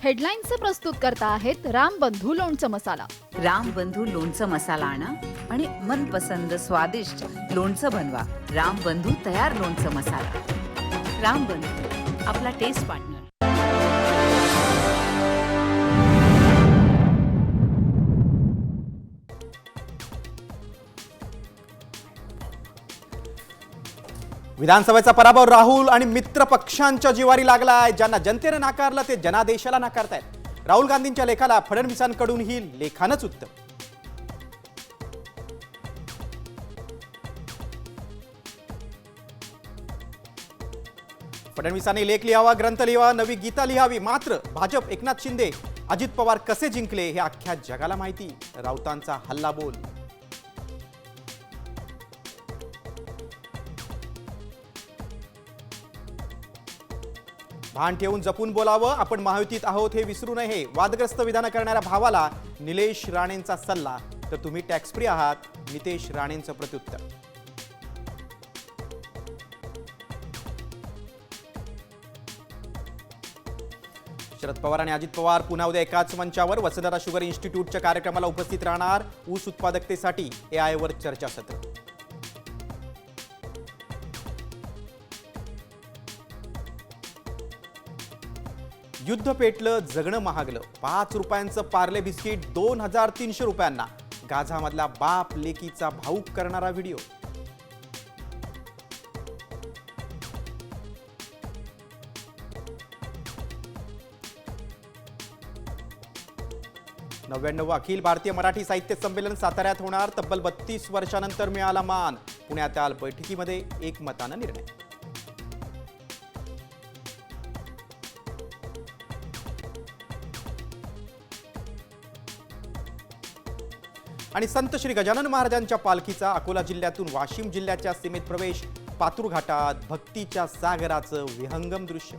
हेडलाईन्सचे प्रस्तुत करता आहेत रामबंधू लोणचं मसाला. रामबंधू लोणचं मसाला आणा आणि मनपसंद स्वादिष्ट लोणचं बनवा. रामबंधू तयार लोणचं मसाला. रामबंधू आपला टेस्ट पार्टनर. विधानसभेचा पराभव राहुल आणि मित्र पक्षांच्या जिवारी लागलाय. ज्यांना जनतेने नाकारलं ते जनादेशाला नाकारतायत. राहुल गांधींच्या लेखाला फडणवीसांकडूनही लेखानच उत्तर. फडणवीसांनी लेख लिहावा, ग्रंथ लिहावा, नवी गीता लिहावी. मात्र भाजप, एकनाथ शिंदे, अजित पवार कसे जिंकले हे अख्ख्या जगाला माहिती. राऊतांचा हल्ला बोल. भान ठेवून जपून बोलावं, आपण महायुतीत आहोत हे विसरू नये. वादग्रस्त विधान करणाऱ्या भावाला निलेश राणेंचा सल्ला. तर तुम्ही टॅक्स फ्री आहात, नितेश राणेंचं प्रत्युत्तर. शरद पवार आणि अजित पवार पुन्हा उद्या एकाच मंचावर. वसुंधरा शुगर इन्स्टिट्यूटच्या कार्यक्रमाला उपस्थित राहणार. ऊस उत्पादकतेसाठी AI वर चर्चासत्र. युद्ध पेटलं, जगणं महागलं. 5 रुपयांचं पार्ले बिस्किट 2300 रुपयांना. गाझामधला बाप लेकीचा भाऊक करणारा व्हिडिओ. नव्याण्णव अखिल भारतीय मराठी साहित्य संमेलन साताऱ्यात होणार. तब्बल 32 वर्षानंतर मिळाला मान. पुण्यातील बैठकीमध्ये एकमतानं निर्णय. आणि संत श्री गजानन महाराजांच्या पालखीचा अकोला जिल्ह्यातून वाशिम जिल्ह्याच्या सीमेत प्रवेश. पातूर घाटात भक्तीच्या सागराचं विहंगम दृश्य.